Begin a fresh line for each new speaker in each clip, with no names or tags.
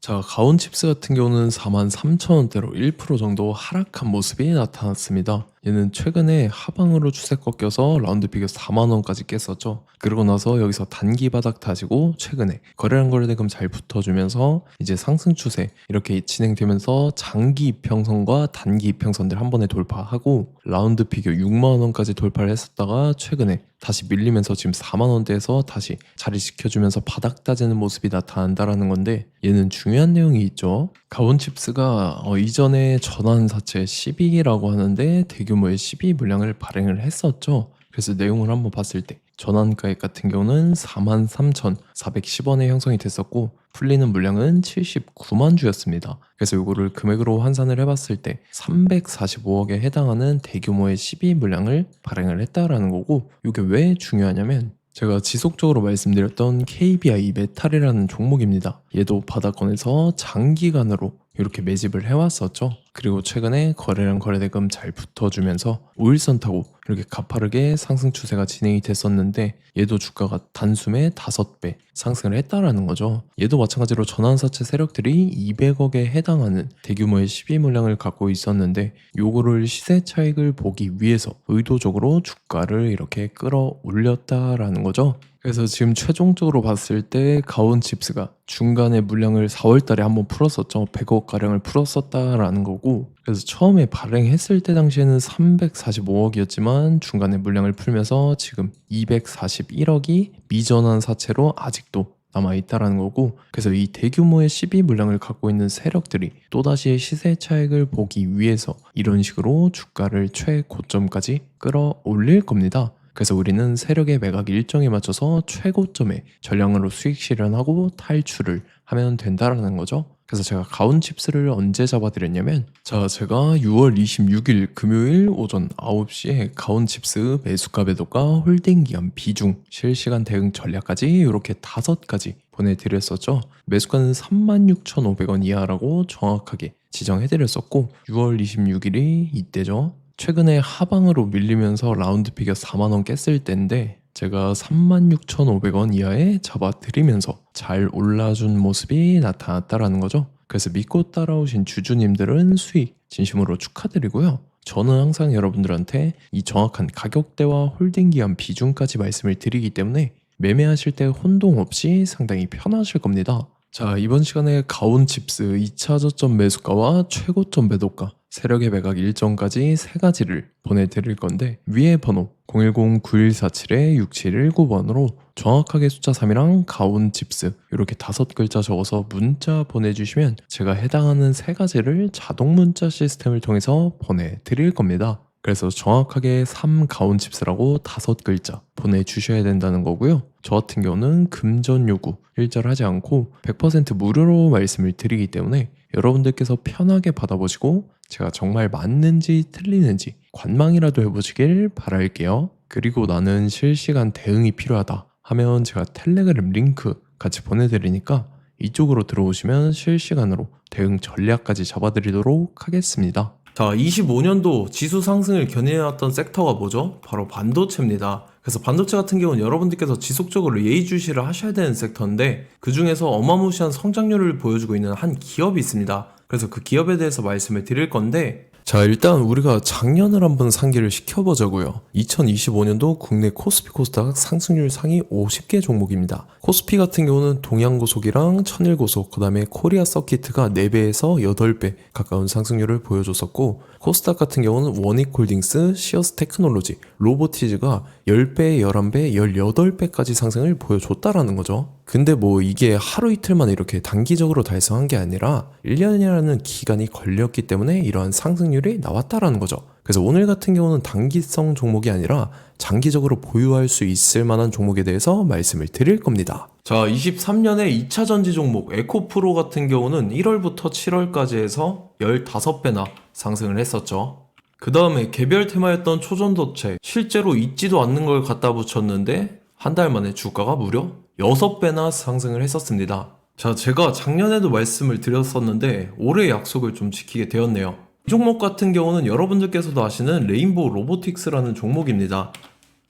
자, 가온칩스 같은 경우는 43,000원대로 1% 정도 하락한 모습이 나타났습니다. 얘는 최근에 하방으로 추세 꺾여서 라운드 픽에 4만원까지 깼었죠. 그러고 나서 여기서 단기 바닥 다지고 최근에 거래량 거래대금 잘 붙어주면서 이제 상승 추세 이렇게 진행되면서 장기 이평선과 단기 이평선들 한 번에 돌파하고 라운드 픽에 6만원까지 돌파를 했었다가 최근에 다시 밀리면서 지금 4만원대에서 다시 자리 지켜주면서 바닥 다지는 모습이 나타난다라는 건데, 얘는 중요한 내용이 있죠. 가온칩스가 이전에 전환사채 12기라고 하는데 대규모의 12 물량을 발행을 했었죠. 그래서 내용을 한번 봤을 때 전환가액 같은 경우는 43,410원에 형성이 됐었고 풀리는 물량은 79만 주였습니다. 그래서 이거를 금액으로 환산을 해봤을 때 345억에 해당하는 대규모의 12 물량을 발행을 했다라는 거고, 이게 왜 중요하냐면 제가 지속적으로 말씀드렸던 KBI 메탈이라는 종목입니다. 얘도 바닥권에서 장기간으로 이렇게 매집을 해왔었죠. 그리고 최근에 거래량 거래대금 잘 붙어주면서 5일선 타고 이렇게 가파르게 상승 추세가 진행이 됐었는데, 얘도 주가가 단숨에 5배 상승을 했다라는 거죠. 얘도 마찬가지로 전환사채 세력들이 200억에 해당하는 대규모의 12 물량을 갖고 있었는데, 요거를 시세 차익을 보기 위해서 의도적으로 주가를 이렇게 끌어올렸다라는 거죠. 그래서 지금 최종적으로 봤을 때 가온칩스가 중간에 물량을 4월 달에 한번 풀었었죠. 100억 가량을 풀었었다라는 거고, 그래서 처음에 발행했을 때 당시에는 345억이었지만 중간에 물량을 풀면서 지금 241억이 미전환 사채로 아직도 남아있다라는 거고, 그래서 이 대규모의 12 물량을 갖고 있는 세력들이 또다시 시세 차익을 보기 위해서 이런 식으로 주가를 최고점까지 끌어올릴 겁니다. 그래서 우리는 세력의 매각 일정에 맞춰서 최고점에 전량으로 수익 실현하고 탈출을 하면 된다라는 거죠. 그래서 제가 가온칩스를 언제 잡아드렸냐면, 제가 6월 26일 금요일 오전 9시에 가온칩스 매수가 매도가 홀딩 기간 비중 실시간 대응 전략까지 이렇게 5가지 보내드렸었죠. 매수가는 36,500원 이하라고 정확하게 지정해드렸었고, 6월 26일이 이때죠. 최근에 하방으로 밀리면서 라운드 픽에 4만원 깼을 때인데, 제가 36,500원 이하에 잡아드리면서 잘 올라준 모습이 나타났다라는 거죠. 그래서 믿고 따라오신 주주님들은 수익 진심으로 축하드리고요. 저는 항상 여러분들한테 이 정확한 가격대와 홀딩 기한 비중까지 말씀을 드리기 때문에 매매하실 때 혼동 없이 상당히 편하실 겁니다. 자, 이번 시간에 가온칩스 2차 저점 매수가와 최고점 매도가, 세력의 매각 일정까지 3가지를 보내드릴 건데, 위에 번호 010-9147-6719번으로 정확하게 숫자 3이랑 가온칩스 이렇게 5글자 적어서 문자 보내주시면 제가 해당하는 3가지를 자동 문자 시스템을 통해서 보내드릴 겁니다. 그래서 정확하게 3가온칩스라고 5글자 보내주셔야 된다는 거고요. 저 같은 경우는 금전 요구 일절하지 않고 100% 무료로 말씀을 드리기 때문에 여러분들께서 편하게 받아보시고 제가 정말 맞는지 틀리는지 관망이라도 해보시길 바랄게요. 그리고 나는 실시간 대응이 필요하다 하면 제가 텔레그램 링크 같이 보내드리니까 이쪽으로 들어오시면 실시간으로 대응 전략까지 잡아드리도록 하겠습니다. 자, 25년도 지수 상승을 견인해왔던 섹터가 뭐죠? 바로 반도체입니다. 그래서 반도체 같은 경우는 여러분들께서 지속적으로 예의주시를 하셔야 되는 섹터인데, 그 중에서 어마무시한 성장률을 보여주고 있는 한 기업이 있습니다. 그래서 그 기업에 대해서 말씀을 드릴 건데, 자, 일단 우리가 작년을 한번 상기를 시켜보자고요. 2025년도 국내 코스피 코스닥 상승률 상위 50개 종목입니다. 코스피 같은 경우는 동양고속이랑 천일고속, 그 다음에 코리아 서키트가 4배에서 8배 가까운 상승률을 보여줬었고, 코스닥 같은 경우는 원익홀딩스, 시어스 테크놀로지, 로보티즈가 10배, 11배, 18배까지 상승을 보여줬다라는 거죠. 근데 뭐 이게 하루 이틀만 이렇게 단기적으로 달성한 게 아니라 1년이라는 기간이 걸렸기 때문에 이러한 상승률이 나왔다라는 거죠. 그래서 오늘 같은 경우는 단기성 종목이 아니라 장기적으로 보유할 수 있을 만한 종목에 대해서 말씀을 드릴 겁니다. 자, 23년에 2차 전지 종목 에코프로 같은 경우는 1월부터 7월까지 해서 15배나 상승을 했었죠. 그 다음에 개별 테마였던 초전도체, 실제로 있지도 않는 걸 갖다 붙였는데 한 달 만에 주가가 무려 6배나 상승을 했었습니다. 자, 제가 작년에도 말씀을 드렸었는데 올해 약속을 좀 지키게 되었네요. 이 종목 같은 경우는 여러분들께서도 아시는 레인보우 로보틱스라는 종목입니다.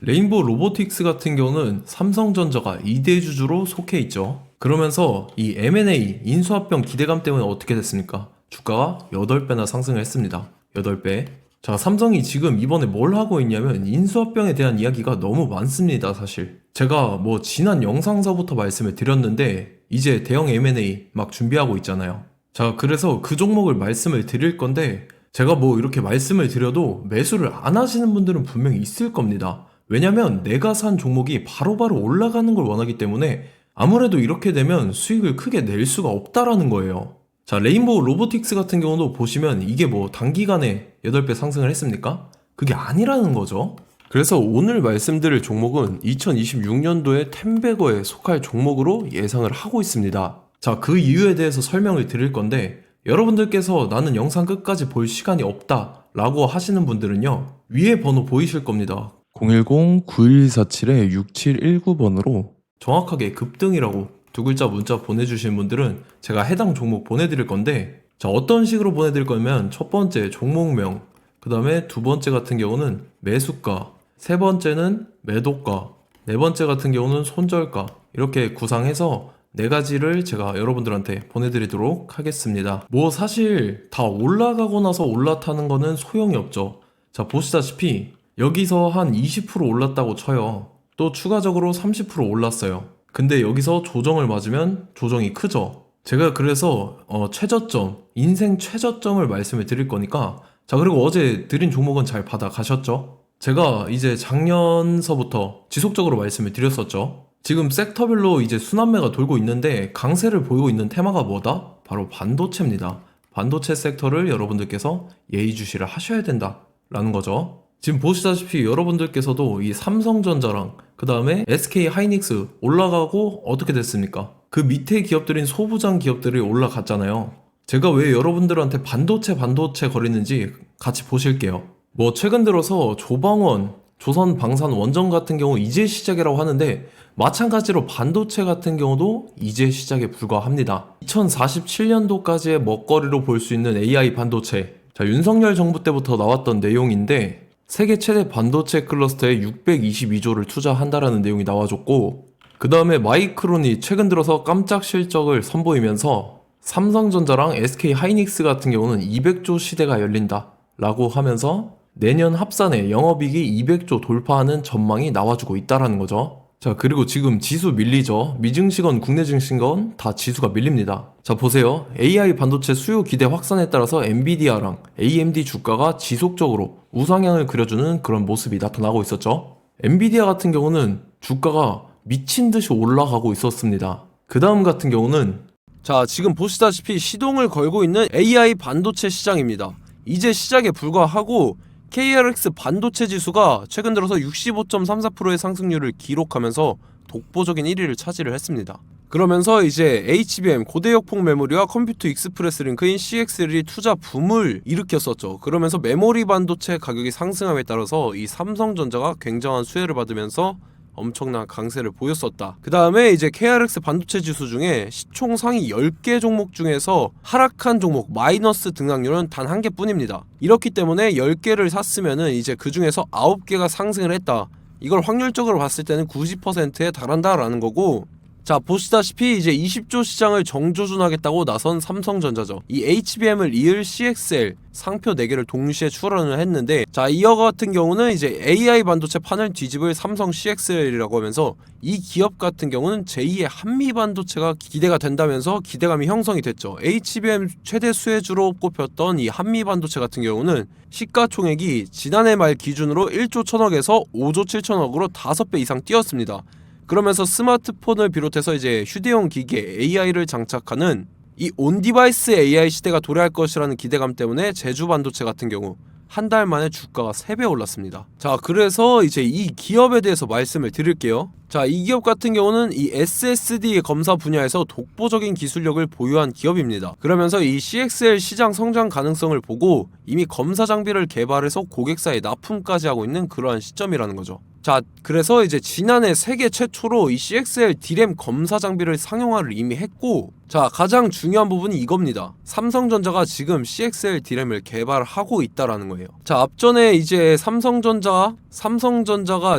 레인보우 로보틱스 같은 경우는 삼성전자가 2대 주주로 속해 있죠. 그러면서 이 M&A 인수합병 기대감 때문에 어떻게 됐습니까? 주가가 8배나 상승을 했습니다. 8배. 자, 삼성이 지금 이번에 뭘 하고 있냐면 인수합병에 대한 이야기가 너무 많습니다, 사실. 제가 뭐 지난 영상서부터 말씀을 드렸는데 이제 대형 M&A 막 준비하고 있잖아요. 자, 그래서 그 종목을 말씀을 드릴 건데 제가 뭐 이렇게 말씀을 드려도 매수를 안 하시는 분들은 분명히 있을 겁니다. 왜냐면 내가 산 종목이 바로바로 올라가는 걸 원하기 때문에 아무래도 이렇게 되면 수익을 크게 낼 수가 없다라는 거예요. 자, 레인보우 로보틱스 같은 경우도 보시면 이게 뭐 단기간에 8배 상승을 했습니까? 그게 아니라는 거죠. 그래서 오늘 말씀드릴 종목은 2026년도에 텐베거에 속할 종목으로 예상을 하고 있습니다. 자, 그 이유에 대해서 설명을 드릴 건데 여러분들께서 나는 영상 끝까지 볼 시간이 없다 라고 하시는 분들은요, 위에 번호 보이실 겁니다. 010-9147-6719번으로 정확하게 급등이라고 두 글자 문자 보내주신 분들은 제가 해당 종목 보내드릴 건데, 자, 어떤 식으로 보내드릴 거냐면 첫 번째 종목명, 그 다음에 두 번째 같은 경우는 매수가, 세 번째는 매도가, 네 번째 같은 경우는 손절가, 이렇게 구상해서 네 가지를 제가 여러분들한테 보내드리도록 하겠습니다. 뭐 사실 다 올라가고 나서 올라타는 거는 소용이 없죠. 자, 보시다시피 여기서 한 20% 올랐다고 쳐요. 또 추가적으로 30% 올랐어요. 근데 여기서 조정을 맞으면 조정이 크죠. 제가 그래서 최저점, 인생 최저점을 말씀을 드릴 거니까, 자, 그리고 어제 드린 종목은 잘 받아가셨죠? 제가 이제 작년서부터 지속적으로 말씀을 드렸었죠. 지금 섹터별로 이제 순환매가 돌고 있는데 강세를 보이고 있는 테마가 뭐다? 바로 반도체입니다. 반도체 섹터를 여러분들께서 예의주시를 하셔야 된다라는 거죠. 지금 보시다시피 여러분들께서도 이 삼성전자랑 그 다음에 SK 하이닉스 올라가고 어떻게 됐습니까? 그 밑에 기업들인 소부장 기업들이 올라갔잖아요. 제가 왜 여러분들한테 반도체 거리는지 같이 보실게요. 뭐 최근 들어서 조방원, 조선방산원전 같은 경우 이제 시작이라고 하는데 마찬가지로 반도체 같은 경우도 이제 시작에 불과합니다. 2047년도까지의 먹거리로 볼 수 있는 AI 반도체. 자, 윤석열 정부 때부터 나왔던 내용인데 세계 최대 반도체 클러스터에 622조를 투자한다라는 내용이 나와줬고, 그 다음에 마이크론이 최근 들어서 깜짝 실적을 선보이면서 삼성전자랑 SK 하이닉스 같은 경우는 200조 시대가 열린다 라고 하면서 내년 합산에 영업이익이 200조 돌파하는 전망이 나와주고 있다라는 거죠. 자, 그리고 지금 지수 밀리죠. 미증시건 국내 증시건 다 지수가 밀립니다. 자, 보세요. AI 반도체 수요 기대 확산에 따라서 엔비디아랑 AMD 주가가 지속적으로 우상향을 그려주는 그런 모습이 나타나고 있었죠. 엔비디아 같은 경우는 주가가 미친 듯이 올라가고 있었습니다. 그 다음 같은 경우는, 자, 지금 보시다시피 시동을 걸고 있는 AI 반도체 시장입니다. 이제 시작에 불과하고 KRX 반도체 지수가 최근 들어서 65.34%의 상승률을 기록하면서 독보적인 1위를 차지를 했습니다. 그러면서 이제 HBM 고대역폭 메모리와 컴퓨터 익스프레스 링크인 CXL이 투자 붐을 일으켰었죠. 그러면서 메모리 반도체 가격이 상승함에 따라서 이 삼성전자가 굉장한 수혜를 받으면서 엄청난 강세를 보였었다. 그 다음에 이제 KRX 반도체 지수 중에 시총 상위 10개 종목 중에서 하락한 종목 마이너스 등락률은 단 1개뿐입니다. 이렇기 때문에 10개를 샀으면은 이제 그 중에서 9개가 상승을 했다. 이걸 확률적으로 봤을 때는 90%에 달한다라는 거고, 자, 보시다시피 이제 20조 시장을 정조준하겠다고 나선 삼성전자죠. 이 HBM을 이을 CXL 상표 4개를 동시에 출원을 했는데, 자, 이어 같은 경우는 이제 AI 반도체 판을 뒤집을 삼성 CXL이라고 하면서 이 기업 같은 경우는 제2의 한미 반도체가 기대가 된다면서 기대감이 형성이 됐죠. HBM 최대 수혜주로 꼽혔던 이 한미 반도체 같은 경우는 시가총액이 지난해 말 기준으로 1조 1000억에서 5조 7천억으로 5배 이상 뛰었습니다. 그러면서 스마트폰을 비롯해서 이제 휴대용 기기에 AI를 장착하는 이 온디바이스 AI 시대가 도래할 것이라는 기대감 때문에 제주 반도체 같은 경우 한 달 만에 주가가 3배 올랐습니다. 자, 그래서 이제 이 기업에 대해서 말씀을 드릴게요. 자, 이 기업 같은 경우는 이 SSD 검사 분야에서 독보적인 기술력을 보유한 기업입니다. 그러면서 이 CXL 시장 성장 가능성을 보고 이미 검사 장비를 개발해서 고객사에 납품까지 하고 있는 그러한 시점이라는 거죠. 자, 그래서 이제 지난해 세계 최초로 이 CXL D램 검사 장비를 상용화를 이미 했고, 자, 가장 중요한 부분이 이겁니다. 삼성전자가 지금 CXL D램을 개발하고 있다라는 거예요. 자, 앞전에 이제 삼성전자가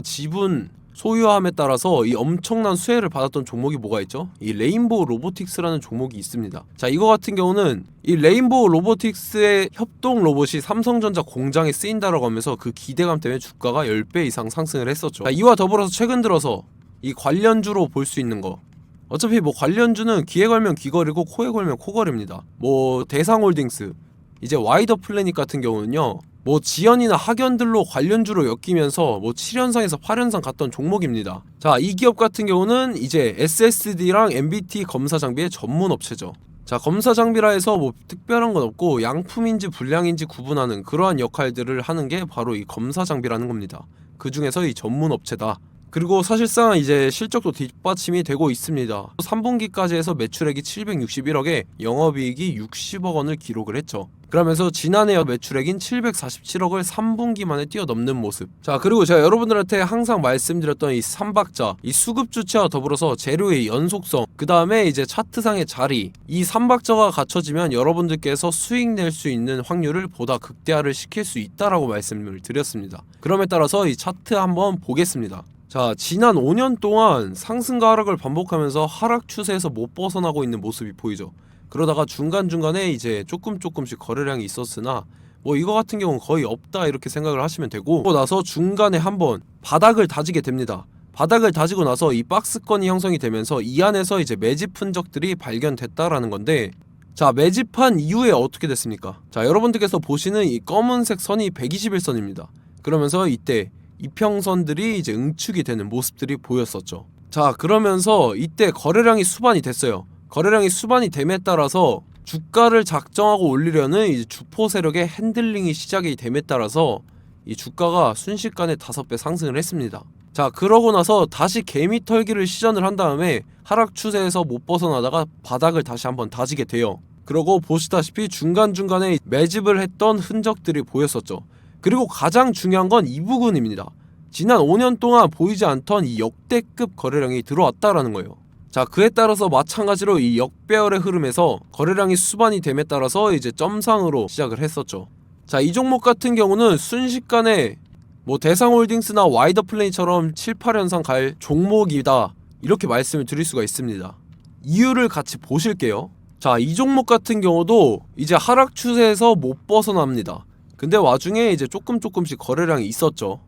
지분
소유함에 따라서 이 엄청난 수혜를 받았던 종목이 뭐가 있죠? 이 레인보우 로보틱스라는 종목이 있습니다. 자, 이거 같은 경우는 이 레인보우 로보틱스의 협동 로봇이 삼성전자 공장에 쓰인다라고 하면서 그 기대감 때문에 주가가 10배 이상 상승을 했었죠. 자, 이와 더불어서 최근 들어서 이 관련주로 볼 수 있는 거, 어차피 뭐 관련주는 귀에 걸면 귀걸이고 코에 걸면 코걸이입니다. 뭐 대상홀딩스, 이제 와이더 플래닛 같은 경우는요, 뭐 지연이나 학연들로 관련주로 엮이면서 뭐 7연상에서 8연상 갔던 종목입니다. 자, 이 기업 같은 경우는 이제 SSD랑 MBT 검사 장비의 전문 업체죠. 자, 검사 장비라 해서 뭐 특별한 건 없고 양품인지 불량인지 구분하는 그러한 역할들을 하는 게 바로 이 검사 장비라는 겁니다. 그 중에서 이 전문 업체다. 그리고 사실상 이제 실적도 뒷받침이 되고 있습니다. 3분기까지 해서 매출액이 761억에 영업이익이 60억 원을 기록을 했죠. 그러면서 지난해 매출액인 747억을 3분기 만에 뛰어넘는 모습. 자, 그리고 제가 여러분들한테 항상 말씀드렸던 이 3박자, 이 수급 주체와 더불어서 재료의 연속성, 그 다음에 이제 차트상의 자리, 이 3박자가 갖춰지면 여러분들께서 수익 낼 수 있는 확률을 보다 극대화를 시킬 수 있다라고 말씀을 드렸습니다. 그럼에 따라서 이 차트 한번 보겠습니다. 자, 지난 5년 동안 상승과 하락을 반복하면서 하락 추세에서 못 벗어나고 있는 모습이 보이죠. 그러다가 중간중간에 이제 조금씩 거래량이 있었으나 뭐 이거 같은 경우는 거의 없다 이렇게 생각을 하시면 되고, 그러고 나서 중간에 한번 바닥을 다지게 됩니다. 바닥을 다지고 나서 이 박스권이 형성이 되면서 이 안에서 이제 매집 흔적들이 발견됐다라는 건데, 자, 매집한 이후에 어떻게 됐습니까? 자, 여러분들께서 보시는 이 검은색 선이 121선입니다. 그러면서 이때 이평선들이 이제 응축이 되는 모습들이 보였었죠. 자, 그러면서 이때 거래량이 수반이 됐어요. 거래량이 수반이 됨에 따라서 주가를 작정하고 올리려는 이제 주포 세력의 핸들링이 시작이 됨에 따라서 이 주가가 순식간에 5배 상승을 했습니다. 자, 그러고 나서 다시 개미 털기를 시전을 한 다음에 하락 추세에서 못 벗어나다가 바닥을 다시 한번 다지게 돼요. 그러고 보시다시피 중간중간에 매집을 했던 흔적들이 보였었죠. 그리고 가장 중요한 건 이 부분입니다. 지난 5년 동안 보이지 않던 이 역대급 거래량이 들어왔다라는 거예요. 자, 그에 따라서 마찬가지로 이 역배열의 흐름에서 거래량이 수반이 됨에 따라서 이제 점상으로 시작을 했었죠. 자, 이 종목 같은 경우는 순식간에 뭐 대상홀딩스나 와이더 플레이처럼 7, 8연상 갈 종목이다 이렇게 말씀을 드릴 수가 있습니다. 이유를 같이 보실게요. 자, 이 종목 같은 경우도 이제 하락 추세에서 못 벗어납니다. 근데 와중에 이제 조금씩 거래량이 있었죠.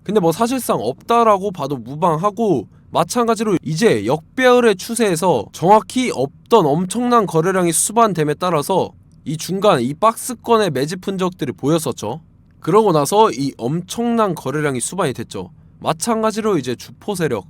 근데 뭐 사실상 없다라고 봐도 무방하고, 마찬가지로 이제 역배열의 추세에서 정확히 없던 엄청난 거래량이 수반됨에 따라서 이 중간 이 박스권의 매집 흔적들이 보였었죠. 그러고 나서 이 엄청난 거래량이 수반이 됐죠. 마찬가지로 이제 주포 세력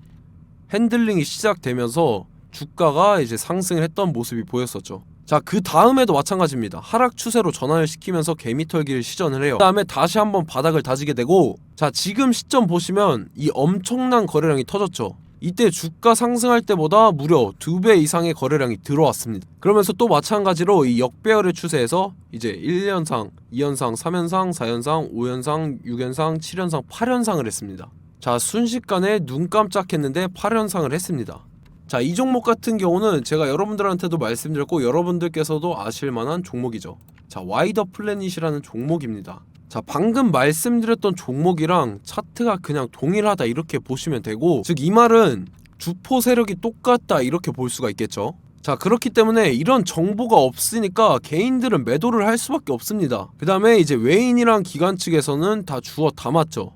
핸들링이 시작되면서 주가가 이제 상승을 했던 모습이 보였었죠. 자, 그 다음에도 마찬가지입니다. 하락 추세로 전환을 시키면서 개미털기를 시전을 해요. 그 다음에 다시 한번 바닥을 다지게 되고, 자, 지금 시점 보시면 이 엄청난 거래량이 터졌죠. 이때 주가 상승할 때보다 무려 2배 이상의 거래량이 들어왔습니다. 그러면서 또 마찬가지로 이 역배열의 추세에서 이제 1연상, 2연상, 3연상, 4연상, 5연상, 6연상, 7연상, 8연상을 했습니다. 자, 순식간에 눈 깜짝했는데 8연상을 했습니다. 자, 이 종목 같은 경우는 제가 여러분들한테도 말씀드렸고 여러분들께서도 아실만한 종목이죠. 자, 와이더 플래닛이라는 종목입니다. 자, 방금 말씀드렸던 종목이랑 차트가 그냥 동일하다 이렇게 보시면 되고, 즉 이 말은 주포 세력이 똑같다 이렇게 볼 수가 있겠죠. 자, 그렇기 때문에 이런 정보가 없으니까 개인들은 매도를 할 수밖에 없습니다. 그 다음에 이제 외인이랑 기관 측에서는 다 주워 담았죠.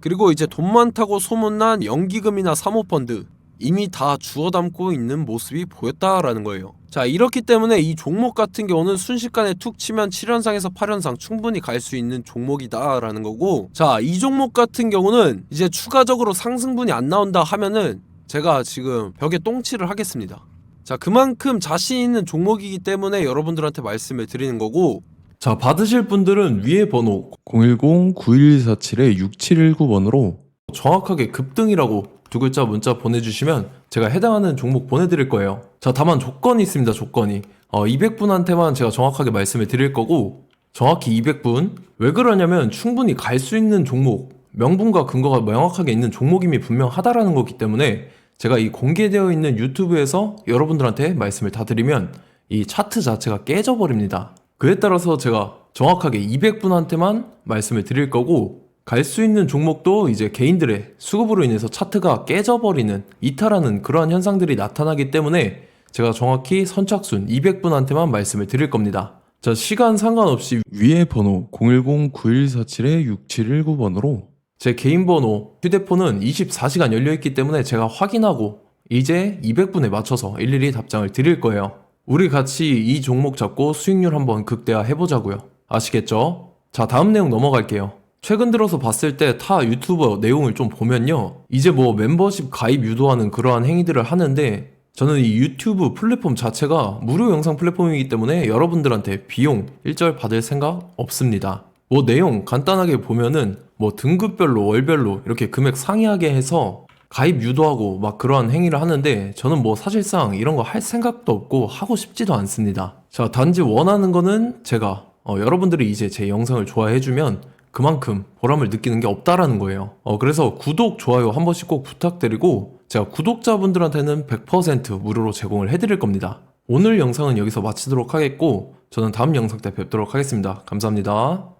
그리고 이제 돈 많다고 소문난 연기금이나 사모펀드 이미 다 주워 담고 있는 모습이 보였다라는 거예요. 자, 이렇기 때문에 이 종목 같은 경우는 순식간에 툭 치면 7연상에서 8연상 충분히 갈 수 있는 종목이다 라는 거고, 자, 이 종목 같은 경우는 이제 추가적으로 상승분이 안 나온다 하면은 제가 지금 벽에 똥칠을 하겠습니다. 자, 그만큼 자신 있는 종목이기 때문에 여러분들한테 말씀을 드리는 거고,
자, 받으실 분들은 위에 번호 010-9147-6719번으로 정확하게 급등이라고 2글자 문자 보내주시면 제가 해당하는 종목 보내드릴 거예요. 자, 다만 조건이 있습니다. 조건이 200분한테만 제가 정확하게 말씀을 드릴 거고, 정확히 200분. 왜 그러냐면 충분히 갈 수 있는 종목, 명분과 근거가 명확하게 있는 종목임이 분명하다라는 거기 때문에 제가 이 공개되어 있는 유튜브에서 여러분들한테 말씀을 다 드리면 이 차트 자체가 깨져버립니다. 그에 따라서 제가 정확하게 200분한테만 말씀을 드릴 거고, 갈 수 있는 종목도 이제 개인들의 수급으로 인해서 차트가 깨져버리는, 이탈하는 그러한 현상들이 나타나기 때문에 제가 정확히 선착순 200분한테만 말씀을 드릴 겁니다. 자, 시간 상관없이 위에 번호 010-9147-6719번으로 제 개인 번호, 휴대폰은 24시간 열려있기 때문에 제가 확인하고 이제 200분에 맞춰서 일일이 답장을 드릴 거예요. 우리 같이 이 종목 잡고 수익률 한번 극대화 해보자고요. 아시겠죠? 자, 다음 내용 넘어갈게요. 최근 들어서 봤을 때 타 유튜버 내용을 좀 보면요, 이제 뭐 멤버십 가입 유도하는 그러한 행위들을 하는데, 저는 이 유튜브 플랫폼 자체가 무료 영상 플랫폼이기 때문에 여러분들한테 비용 일절 받을 생각 없습니다. 뭐 내용 간단하게 보면은 뭐 등급별로 월별로 이렇게 금액 상이하게 해서 가입 유도하고 막 그러한 행위를 하는데, 저는 뭐 사실상 이런 거 할 생각도 없고 하고 싶지도 않습니다. 자, 단지 원하는 거는 제가 여러분들이 이제 제 영상을 좋아해주면 그만큼 보람을 느끼는 게 없다라는 거예요. 그래서 구독, 좋아요 한 번씩 꼭 부탁드리고, 제가 구독자분들한테는 100% 무료로 제공을 해드릴 겁니다. 오늘 영상은 여기서 마치도록 하겠고, 저는 다음 영상 때 뵙도록 하겠습니다. 감사합니다.